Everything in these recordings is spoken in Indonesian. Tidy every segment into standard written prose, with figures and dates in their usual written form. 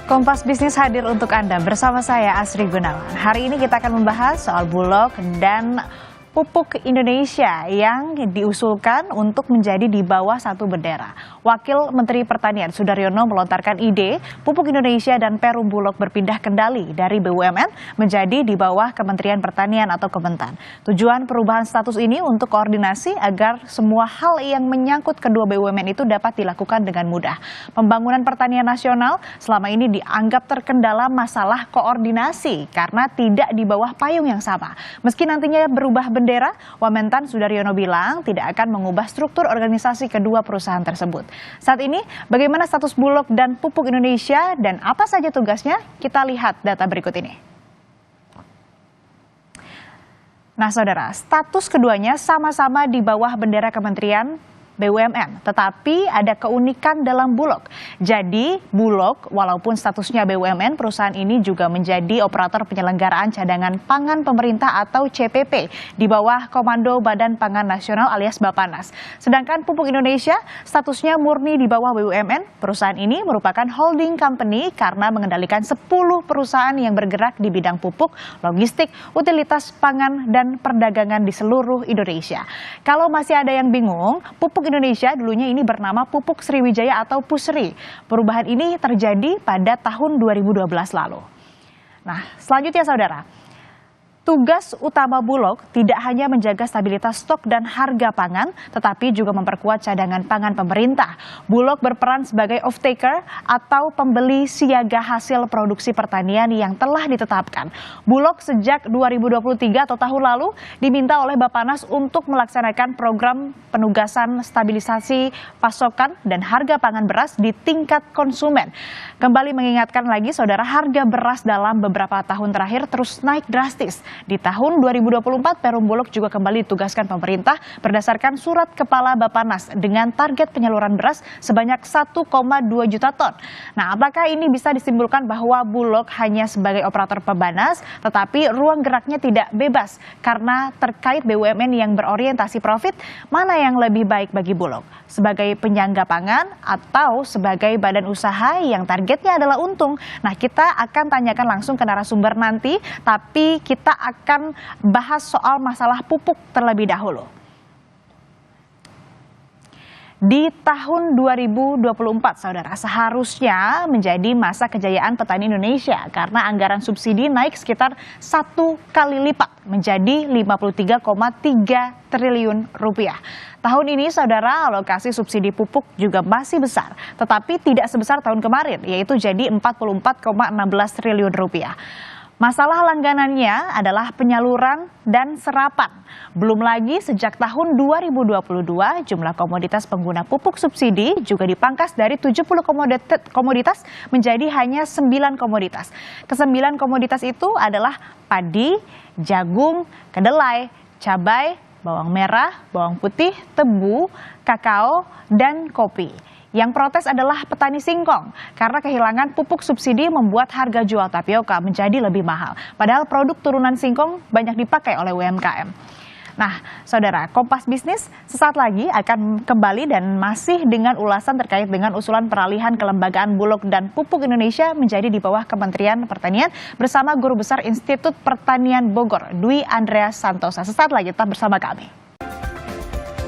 Kompas Bisnis hadir untuk Anda bersama saya Asri Gunawan. Hari ini kita akan membahas soal Bulog dan pupuk Indonesia yang diusulkan untuk menjadi di bawah satu bendera. Wakil Menteri Pertanian Sudaryono melontarkan ide pupuk Indonesia dan Perum Bulog berpindah kendali dari BUMN menjadi di bawah Kementerian Pertanian atau Kementan. Tujuan perubahan status ini untuk koordinasi agar semua hal yang menyangkut kedua BUMN itu dapat dilakukan dengan mudah. Pembangunan pertanian nasional selama ini dianggap terkendala masalah koordinasi karena tidak di bawah payung yang sama. Meski nantinya berubah bendera, Wamentan Sudaryono bilang tidak akan mengubah struktur organisasi kedua perusahaan tersebut. Saat ini, bagaimana status Bulog dan Pupuk Indonesia dan apa saja tugasnya? Kita lihat data berikut ini. Nah, saudara, status keduanya sama-sama di bawah bendera Kementerian BUMN, tetapi ada keunikan dalam Bulog. Jadi, Bulog walaupun statusnya BUMN, perusahaan ini juga menjadi operator penyelenggaraan cadangan pangan pemerintah atau CPP di bawah Komando Badan Pangan Nasional alias Bapanas. Sedangkan Pupuk Indonesia statusnya murni di bawah BUMN. Perusahaan ini merupakan holding company karena mengendalikan 10 perusahaan yang bergerak di bidang pupuk, logistik, utilitas pangan, dan perdagangan di seluruh Indonesia. Kalau masih ada yang bingung, Pupuk Indonesia dulunya ini bernama Pupuk Sriwijaya atau Pusri. Perubahan ini terjadi pada tahun 2012 lalu. Nah, selanjutnya saudara, tugas utama Bulog tidak hanya menjaga stabilitas stok dan harga pangan, tetapi juga memperkuat cadangan pangan pemerintah. Bulog berperan sebagai off-taker atau pembeli siaga hasil produksi pertanian yang telah ditetapkan. Bulog sejak 2023 atau tahun lalu diminta oleh Bapanas untuk melaksanakan program penugasan stabilisasi pasokan dan harga pangan beras di tingkat konsumen. Kembali mengingatkan lagi saudara, harga beras dalam beberapa tahun terakhir terus naik drastis. Di tahun 2024, Perum Bulog juga kembali ditugaskan pemerintah berdasarkan surat Kepala Bapanas dengan target penyaluran beras sebanyak 1,2 juta ton. Nah, apakah ini bisa disimpulkan bahwa Bulog hanya sebagai operator pebanas, tetapi ruang geraknya tidak bebas karena terkait BUMN yang berorientasi profit? Mana yang lebih baik bagi Bulog? Sebagai penyangga pangan atau sebagai badan usaha yang targetnya adalah untung? Nah, kita akan tanyakan langsung ke narasumber nanti, tapi kita akan bahas soal masalah pupuk terlebih dahulu. Di tahun 2024, saudara, seharusnya menjadi masa kejayaan petani Indonesia karena anggaran subsidi naik sekitar 1 kali lipat menjadi 53,3 triliun rupiah. Tahun ini, saudara, alokasi subsidi pupuk juga masih besar, tetapi tidak sebesar tahun kemarin, yaitu jadi 44,16 triliun rupiah. Masalah langganannya adalah penyaluran dan serapan. Belum lagi sejak tahun 2022 jumlah komoditas pengguna pupuk subsidi juga dipangkas dari 70 komoditas menjadi hanya 9 komoditas. Ke-9 komoditas itu adalah padi, jagung, kedelai, cabai, bawang merah, bawang putih, tebu, kakao, dan kopi. Yang protes adalah petani singkong karena kehilangan pupuk subsidi membuat harga jual tapioka menjadi lebih mahal. Padahal produk turunan singkong banyak dipakai oleh UMKM. Nah, saudara, Kompas Bisnis sesaat lagi akan kembali dan masih dengan ulasan terkait dengan usulan peralihan kelembagaan Bulog dan Pupuk Indonesia menjadi di bawah Kementerian Pertanian bersama Guru Besar Institut Pertanian Bogor, Dwi Andreas Santosa. Sesaat lagi tetap bersama kami.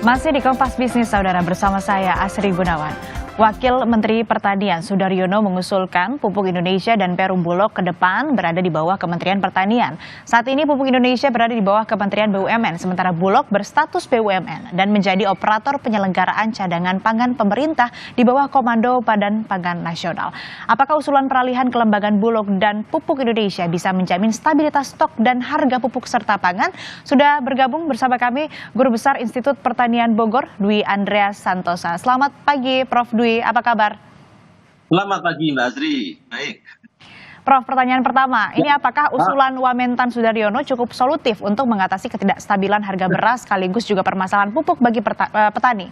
Masih di Kompas Bisnis, saudara, bersama saya Asri Gunawan. Wakil Menteri Pertanian Sudaryono mengusulkan Pupuk Indonesia dan Perum Bulog ke depan berada di bawah Kementerian Pertanian. Saat ini Pupuk Indonesia berada di bawah Kementerian BUMN, sementara Bulog berstatus BUMN dan menjadi operator penyelenggaraan cadangan pangan pemerintah di bawah Komando Badan Pangan Nasional. Apakah usulan peralihan kelembagaan Bulog dan Pupuk Indonesia bisa menjamin stabilitas stok dan harga pupuk serta pangan? Sudah bergabung bersama kami Guru Besar Institut Pertanian Bogor, Dwi Andreas Santosa. Selamat pagi, Prof. Dwi. Apa kabar? Selamat pagi, Mbak Asri. Baik. Prof, pertanyaan pertama, ini apakah usulan Wamentan Sudaryono cukup solutif untuk mengatasi ketidakstabilan harga beras sekaligus juga permasalahan pupuk bagi petani?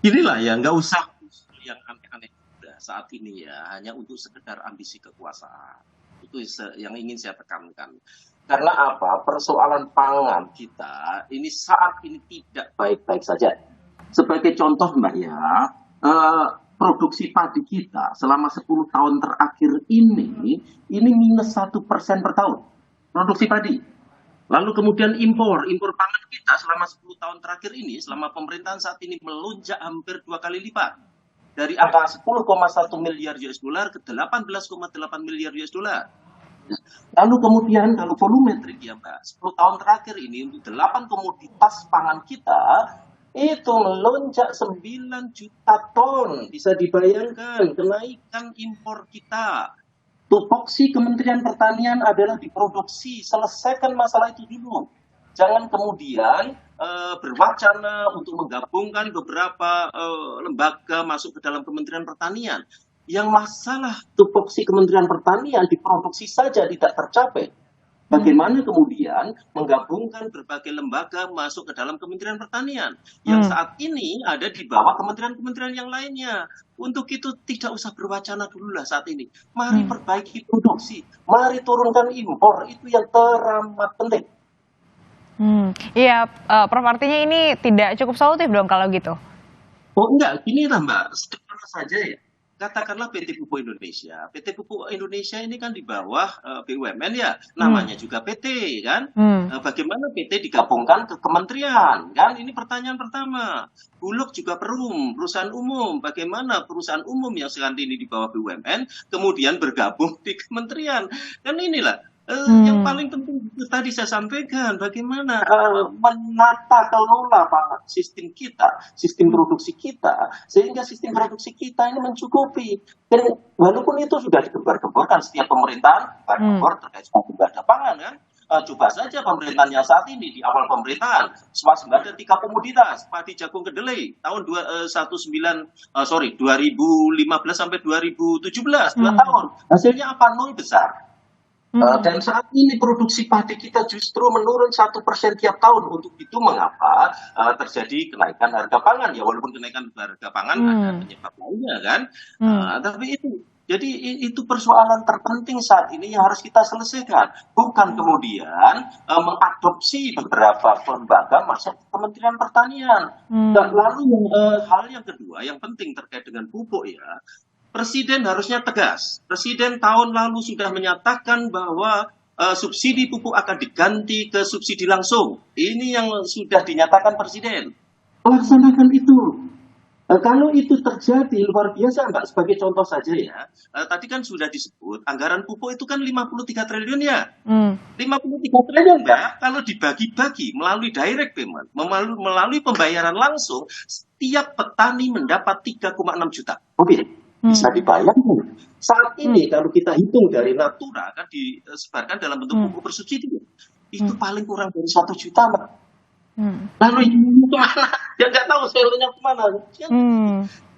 Inilah ya, nggak usah yang aneh-aneh saat ini ya, hanya untuk sekedar ambisi kekuasaan. Itu yang ingin saya tekankan. Karena apa? Persoalan pangan kita ini saat ini tidak baik-baik saja. Sebagai contoh, Mbak ya, produksi padi kita selama 10 tahun terakhir ini minus 1% per tahun produksi padi. Lalu kemudian impor pangan kita selama 10 tahun terakhir ini, selama pemerintahan saat ini melonjak hampir 2 kali lipat. Dari angka 10,1 miliar US dollar ke 18,8 miliar US dollar. Lalu kemudian kalau volumetrik ya Mbak, 10 tahun terakhir ini untuk 8 komoditas pangan kita itu melonjak 9 juta ton. Bisa dibayangkan kenaikan impor kita. Tupoksi Kementerian Pertanian adalah diproduksi, selesaikan masalah itu dulu. Jangan kemudian berwacana untuk menggabungkan beberapa lembaga masuk ke dalam Kementerian Pertanian. Yang masalah tupoksi Kementerian Pertanian diproduksi saja tidak tercapai. Bagaimana kemudian menggabungkan berbagai lembaga masuk ke dalam Kementerian Pertanian yang saat ini ada di bawah kementerian-kementerian yang lainnya. Untuk itu tidak usah berwacana dulu lah saat ini. Mari perbaiki produksi, mari turunkan impor, itu yang teramat penting. Iya, Prof, artinya ini tidak cukup solutif dong kalau gitu. Oh enggak, gini lah Mbak, sederhana saja ya. Katakanlah PT Pupuk Indonesia. PT Pupuk Indonesia ini kan di bawah BUMN ya, namanya juga PT kan. Bagaimana PT digabungkan ke kementerian kan? Ini pertanyaan pertama. Bulog juga perusahaan umum. Bagaimana perusahaan umum yang sekarang ini di bawah BUMN kemudian bergabung di kementerian? Kan inilah yang paling penting itu tadi saya sampaikan, bagaimana menata kelola sistem kita, sistem produksi kita, sehingga sistem produksi kita ini mencukupi. Dan walaupun itu sudah digembar-gemborkan setiap pemerintahan, terkait swasembada pangan kan. Coba saja pemerintahan yang saat ini, di awal pemerintahan, swasembada 3 komoditas, padi, jagung, kedelai, tahun 2015 sampai 2017, 2 tahun. Hasilnya apa? 0 besar. Dan saat ini produksi padi kita justru menurun 1% tiap tahun. Untuk itu mengapa terjadi kenaikan harga pangan? Ya walaupun kenaikan harga pangan ada penyebab lainnya kan. Tapi itu persoalan terpenting saat ini yang harus kita selesaikan. Bukan kemudian mengadopsi beberapa lembaga masuk ke Kementerian Pertanian. Dan lalu hal yang kedua yang penting terkait dengan pupuk ya. Presiden harusnya tegas. Presiden tahun lalu sudah menyatakan bahwa subsidi pupuk akan diganti ke subsidi langsung. Ini yang sudah dinyatakan Presiden. Laksanakan itu. Kalau itu terjadi luar biasa Mbak, sebagai contoh saja ya. Tadi kan sudah disebut anggaran pupuk itu kan 53 triliun ya. 53 triliun Mbak, kalau dibagi-bagi melalui direct payment, melalui pembayaran langsung, setiap petani mendapat 3,6 juta. Bisa dibayangkan saat ini kalau kita hitung dari Natura kan disebarkan dalam bentuk pupuk bersubsidi itu paling kurang dari 1 juta Mbak. Lalu ini kemana? Ya nggak tahu saldonya kemana.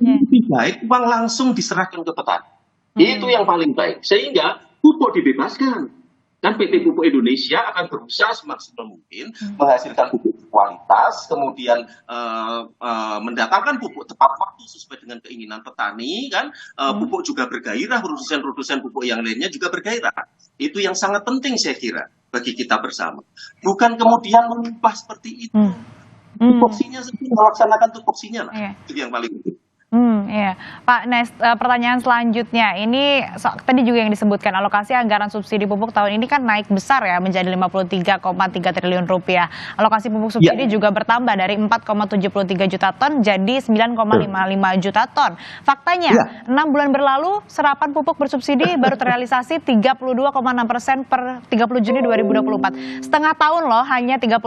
Lebih baik uang langsung diserahkan ke petani. Itu yang paling baik sehingga pupuk dibebaskan. Dan PT Pupuk Indonesia akan berusaha semaksimal mungkin menghasilkan pupuk kualitas, kemudian mendatangkan pupuk tepat waktu sesuai dengan keinginan petani, kan? Pupuk juga bergairah, produsen-produsen pupuk yang lainnya juga bergairah. Itu yang sangat penting saya kira bagi kita bersama. Bukan kemudian mengubah seperti itu. Tupoksinya sendiri, melaksanakan tupoksinya lah. Itu yang paling penting. Iya. Pak Nes, pertanyaan selanjutnya ini tadi juga yang disebutkan alokasi anggaran subsidi pupuk tahun ini kan naik besar ya menjadi 53,3 triliun rupiah. Alokasi pupuk subsidi juga bertambah dari 4,73 juta ton jadi 9,55 juta ton. Faktanya 6 bulan berlalu serapan pupuk bersubsidi baru terrealisasi 32,6% per 30 Juni 2024. Setengah tahun loh hanya 30%.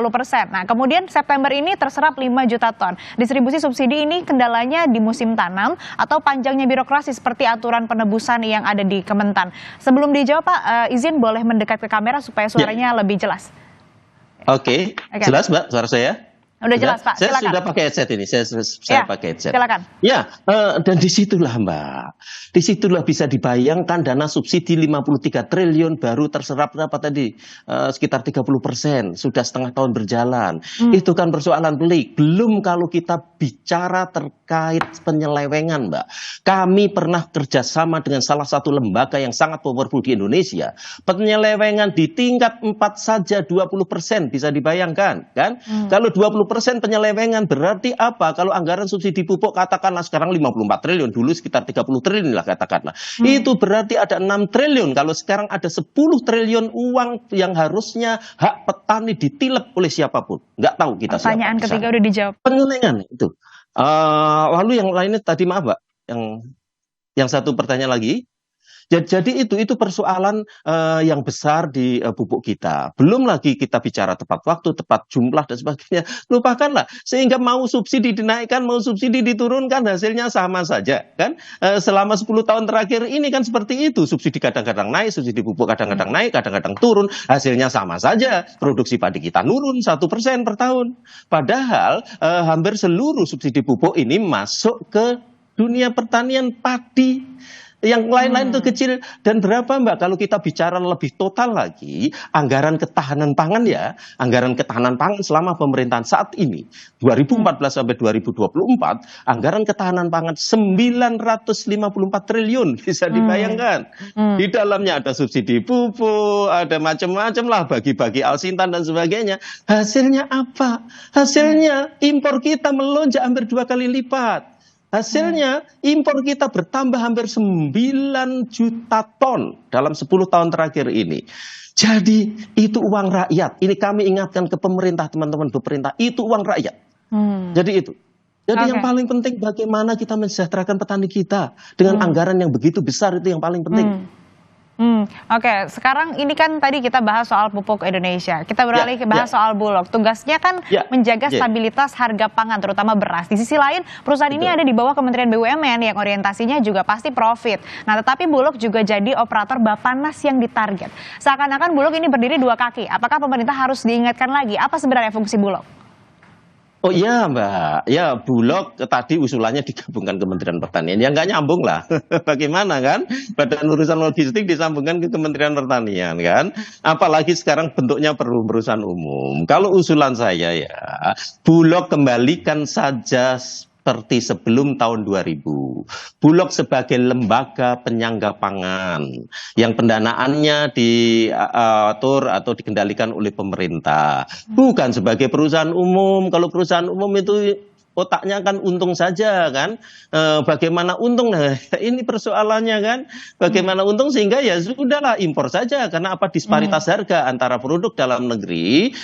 Nah kemudian September ini terserap 5 juta ton. Distribusi subsidi ini kendalanya di musim tanam atau panjangnya birokrasi seperti aturan penebusan yang ada di Kementan. Sebelum dijawab Pak, izin boleh mendekat ke kamera supaya suaranya lebih jelas. Oke. Jelas Mbak suara saya? Udah jelas Pak, saya silakan. sudah pakai headset ini, saya pakai headset. Silakan. Ya, dan disitulah Mbak, disitulah bisa dibayangkan dana subsidi 53 triliun baru terserap berapa tadi? Sekitar 30%, sudah setengah tahun berjalan. Itu kan persoalan pelik. Belum kalau kita bicara terkait penyelewengan Mbak. Kami pernah kerjasama dengan salah satu lembaga yang sangat powerful di Indonesia. Penyelewengan di tingkat 4 saja 20%, bisa dibayangkan kan? Kalau 20% 20% penyelewengan. Berarti apa? Kalau anggaran subsidi pupuk katakanlah sekarang 54 triliun, dulu sekitar 30 triliun lah katakanlah. Itu berarti ada 6 triliun. Kalau sekarang ada 10 triliun uang yang harusnya hak petani ditilep oleh siapapun. Nggak tahu kita siapa. Pertanyaan ketiga udah dijawab. Penyelewengan itu. Lalu yang lainnya tadi maaf Mbak, yang satu pertanyaan lagi. Jadi itu persoalan yang besar di pupuk kita. Belum lagi kita bicara tepat waktu, tepat jumlah dan sebagainya. Lupakanlah. Sehingga mau subsidi dinaikkan, mau subsidi diturunkan, hasilnya sama saja, kan? Selama 10 tahun terakhir ini kan seperti itu. Subsidi kadang-kadang naik, subsidi pupuk kadang-kadang naik, kadang-kadang turun. Hasilnya sama saja. Produksi padi kita nurun 1% per tahun. Padahal hampir seluruh subsidi pupuk ini masuk ke dunia pertanian padi. Yang lain-lain itu kecil. Dan berapa Mbak kalau kita bicara lebih total lagi, anggaran ketahanan pangan ya, anggaran ketahanan pangan selama pemerintahan saat ini 2014 sampai 2024, anggaran ketahanan pangan 954 triliun, bisa dibayangkan. Di dalamnya ada subsidi pupuk, ada macam-macam lah, bagi-bagi alsintan dan sebagainya. Hasilnya apa? Hasilnya impor kita melonjak hampir 2 kali lipat. Hasilnya impor kita bertambah hampir 9 juta ton dalam 10 tahun terakhir ini. Jadi itu uang rakyat. Ini kami ingatkan ke pemerintah, teman-teman pemerintah, itu uang rakyat. Jadi itu. Jadi yang paling penting bagaimana kita mensejahterakan petani kita dengan anggaran yang begitu besar, itu yang paling penting. Oke, sekarang ini kan tadi kita bahas soal pupuk Indonesia. Kita beralih ke bahas soal Bulog. Tugasnya kan menjaga stabilitas harga pangan, terutama beras. Di sisi lain, perusahaan ini ada di bawah Kementerian BUMN yang orientasinya juga pasti profit. Nah, tetapi Bulog juga jadi operator Bappenas yang ditarget. Seakan-akan Bulog ini berdiri 2 kaki. Apakah pemerintah harus diingatkan lagi? Apa sebenarnya fungsi Bulog? Oh iya Mbak, ya Bulog tadi usulannya digabungkan Kementerian Pertanian, ya nggak nyambung lah. Bagaimana kan? Badan Urusan Logistik disambungkan ke Kementerian Pertanian kan? Apalagi sekarang bentuknya perusahaan umum. Kalau usulan saya ya, Bulog kembalikan saja seperti sebelum tahun 2000. Bulog sebagai lembaga penyangga pangan yang pendanaannya diatur atau dikendalikan oleh pemerintah. Bukan sebagai perusahaan umum. Kalau perusahaan umum itu otaknya kan untung saja kan, bagaimana untung, nah ini persoalannya kan, bagaimana untung sehingga ya sudahlah impor saja, karena apa, disparitas harga antara produk dalam negeri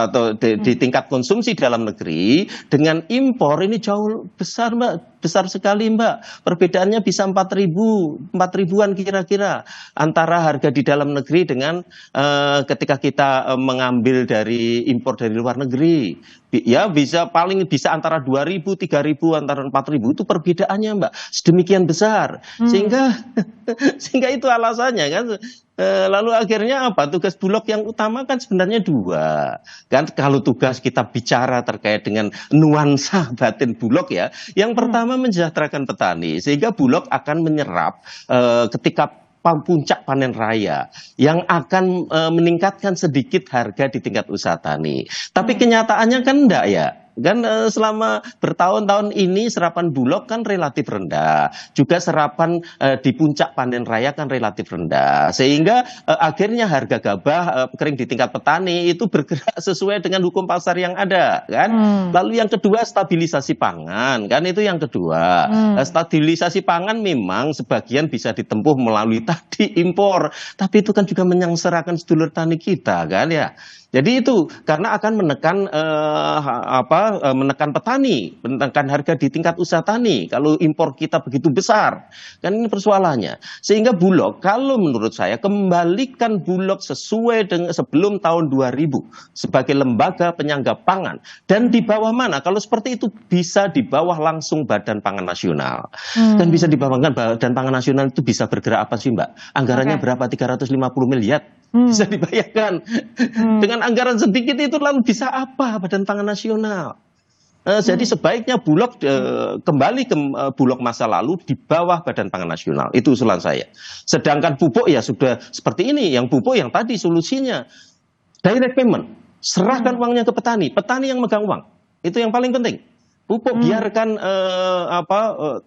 atau di tingkat konsumsi dalam negeri dengan impor ini jauh besar Mbak, besar sekali Mbak, perbedaannya bisa 4.000-an kira-kira antara harga di dalam negeri dengan ketika kita mengambil dari impor dari luar negeri. Ya bisa paling bisa antara 2.000, 3.000, antara 4.000 itu perbedaannya Mbak, sedemikian besar. Sehingga itu alasannya kan. Lalu akhirnya apa? Tugas Bulog yang utama kan sebenarnya 2. Kan kalau tugas kita bicara terkait dengan nuansa batin Bulog ya, yang pertama mensejahterakan petani, sehingga Bulog akan menyerap ketika puncak panen raya yang akan meningkatkan sedikit harga di tingkat usaha tani. Tapi kenyataannya kan enggak ya. Kan selama bertahun-tahun ini serapan Bulog kan relatif rendah. Juga serapan di puncak panen raya kan relatif rendah. Sehingga akhirnya harga gabah kering di tingkat petani itu bergerak sesuai dengan hukum pasar yang ada kan. Lalu yang kedua stabilisasi pangan kan, itu yang kedua. Stabilisasi pangan memang sebagian bisa ditempuh melalui tadi impor. Tapi itu kan juga menyengsarakan sedulur tani kita kan ya. Jadi itu karena akan menekan menekan petani, menekan harga di tingkat usaha tani. Kalau impor kita begitu besar, kan ini persoalannya. Sehingga Bulog, kalau menurut saya kembalikan Bulog sesuai dengan sebelum tahun 2000 sebagai lembaga penyangga pangan. Dan di bawah mana? Kalau seperti itu bisa di bawah langsung Badan Pangan Nasional. Kan bisa di bawah Badan Pangan Nasional itu bisa bergerak apa sih Mbak? Anggarannya berapa? 350 miliar. Bisa dibayangkan. Dengan anggaran sedikit itu lalu bisa apa Badan Pangan Nasional? Jadi sebaiknya Bulog kembali ke Bulog masa lalu di bawah Badan Pangan Nasional. Itu usulan saya. Sedangkan pupuk ya sudah seperti ini. Yang pupuk yang tadi solusinya direct payment. Serahkan uangnya ke petani. Petani yang megang uang. Itu yang paling penting. Pupuk biarkan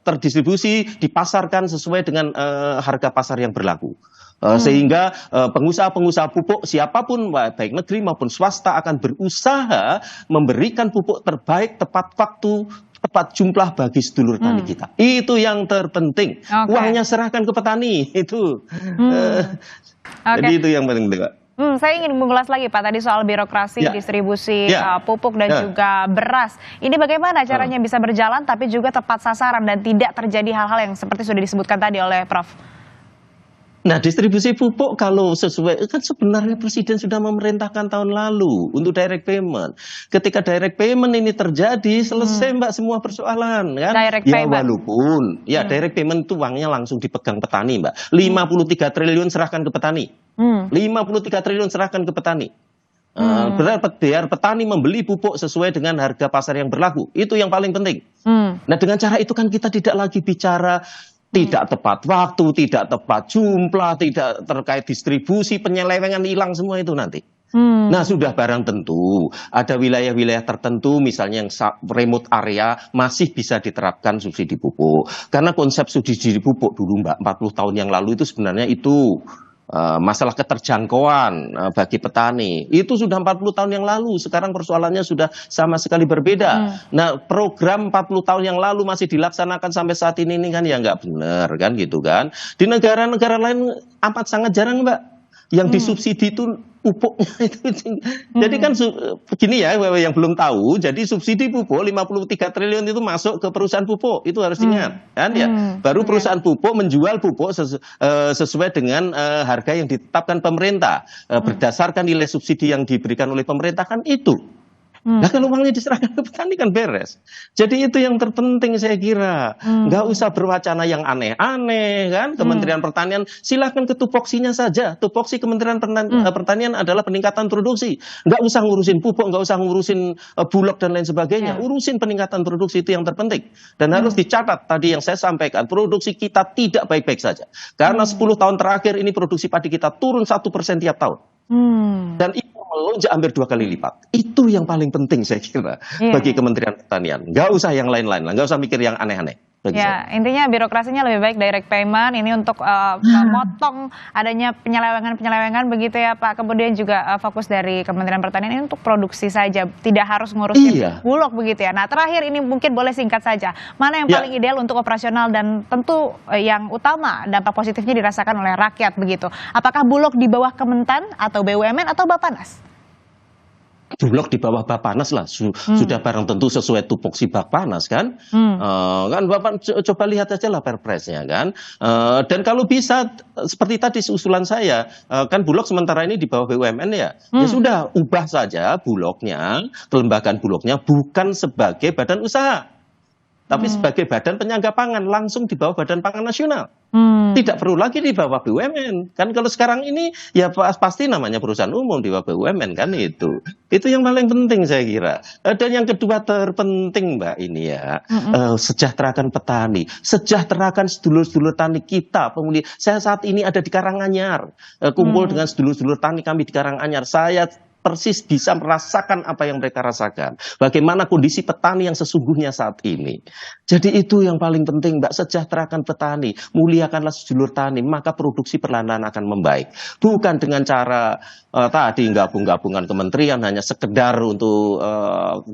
terdistribusi, dipasarkan sesuai dengan harga pasar yang berlaku. Sehingga pengusaha-pengusaha pupuk siapapun baik negeri maupun swasta akan berusaha memberikan pupuk terbaik tepat waktu, tepat jumlah bagi sedulur tani kita. Itu yang terpenting. Uangnya serahkan ke petani itu. Jadi itu yang paling penting, Pak. Saya ingin mengulas lagi Pak tadi soal birokrasi distribusi pupuk dan juga beras. Ini bagaimana caranya bisa berjalan tapi juga tepat sasaran dan tidak terjadi hal-hal yang seperti sudah disebutkan tadi oleh Prof. Nah, distribusi pupuk kalau sesuai, kan sebenarnya Presiden sudah memerintahkan tahun lalu untuk direct payment. Ketika direct payment ini terjadi, selesai Mbak semua persoalan, kan? Direct ya payment. walaupun, direct payment itu uangnya langsung dipegang petani, Mbak. 53 triliun serahkan ke petani. 53 triliun serahkan ke petani. Biar petani membeli pupuk sesuai dengan harga pasar yang berlaku. Itu yang paling penting. Nah, dengan cara itu kan kita tidak lagi bicara tidak tepat waktu, tidak tepat jumlah, tidak terkait distribusi, penyelewengan hilang semua itu nanti. Nah, sudah barang tentu ada wilayah-wilayah tertentu misalnya yang remote area masih bisa diterapkan subsidi pupuk. Karena konsep subsidi pupuk dulu Mbak 40 tahun yang lalu itu sebenarnya itu masalah keterjangkauan bagi petani. Itu sudah 40 tahun yang lalu, sekarang persoalannya sudah sama sekali berbeda. Nah, program 40 tahun yang lalu masih dilaksanakan sampai saat ini kan ya nggak benar kan gitu kan. Di negara-negara lain amat sangat jarang Mbak yang disubsidi itu pupuknya itu. Jadi kan begini ya yang belum tahu, jadi subsidi pupuk 53 triliun itu masuk ke perusahaan pupuk, itu harus diingat kan ya. Baru perusahaan pupuk menjual pupuk sesuai dengan harga yang ditetapkan pemerintah berdasarkan nilai subsidi yang diberikan oleh pemerintah kan itu. Nah, kalau uangnya diserahkan ke petani kan beres. Jadi itu yang terpenting saya kira. Nggak usah berwacana yang aneh-aneh kan. Kementerian Pertanian silahkan ke tupoksinya saja. Tupoksi Kementerian Pertanian adalah peningkatan produksi. Nggak usah ngurusin pupuk, nggak usah ngurusin bulog dan lain sebagainya. Urusin peningkatan produksi itu yang terpenting. Dan harus dicatat tadi yang saya sampaikan, produksi kita tidak baik-baik saja. Karena 10 tahun terakhir ini produksi padi kita turun 1% tiap tahun. Dan itu melonjak hampir 2 kali lipat. Itu yang paling penting saya kira bagi Kementerian Pertanian. Nggak usah yang lain-lain lah, nggak usah mikir yang aneh-aneh. Ya, intinya birokrasinya lebih baik direct payment ini untuk memotong adanya penyelewengan begitu ya Pak. Kemudian juga fokus dari Kementerian Pertanian ini untuk produksi saja, tidak harus ngurusin bulog begitu ya. Nah, terakhir ini mungkin boleh singkat saja. Mana yang paling ideal untuk operasional dan tentu yang utama dampak positifnya dirasakan oleh rakyat begitu. Apakah bulog di bawah Kementan atau BUMN atau Bappenas? Bulog di bawah Bappenas lah, sudah barang tentu sesuai tupoksi Bappenas kan. Kan Bapak coba lihat aja lah perpresnya kan. Dan kalau bisa seperti tadi usulan saya, kan Bulog sementara ini di bawah BUMN ya. Ya sudah ubah saja Bulognya, kelembagaan Bulognya bukan sebagai badan usaha, tapi sebagai badan penyangga pangan langsung di bawah Badan Pangan Nasional. Tidak perlu lagi di bawah BUMN. Kan kalau sekarang ini ya pasti namanya perusahaan umum di bawah BUMN kan itu. Itu yang paling penting saya kira. Dan yang kedua terpenting Mbak ini ya, sejahterakan petani, sejahterakan sedulur-sedulur tani kita. Saya saat ini ada di Karanganyar, kumpul dengan sedulur-sedulur tani kami di Karanganyar. Saya persis bisa merasakan apa yang mereka rasakan. Bagaimana kondisi petani yang sesungguhnya saat ini. Jadi itu yang paling penting Mbak, sejahterakan petani, muliakanlah sedulur tani, maka produksi perlahan-lahan akan membaik. Bukan dengan cara tadi gabung-gabungan kementerian hanya sekedar untuk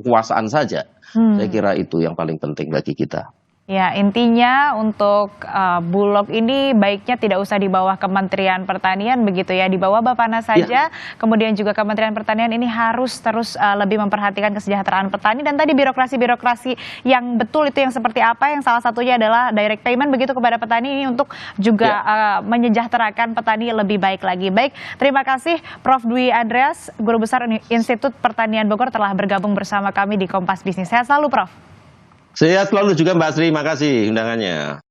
kekuasaan saja. Saya kira itu yang paling penting bagi kita. Ya, intinya untuk Bulog ini baiknya tidak usah di bawah Kementerian Pertanian begitu ya, di bawah Bappenas saja. Kemudian juga Kementerian Pertanian ini harus terus lebih memperhatikan kesejahteraan petani dan tadi birokrasi-birokrasi yang betul itu yang seperti apa, yang salah satunya adalah direct payment begitu kepada petani ini untuk juga menyejahterakan petani lebih baik lagi. Baik, terima kasih Prof. Dwi Andreas, Guru Besar Institut Pertanian Bogor telah bergabung bersama kami di Kompas Bisnis. Sehat selalu Prof. Sehat selalu juga Mbak Sri, makasih undangannya.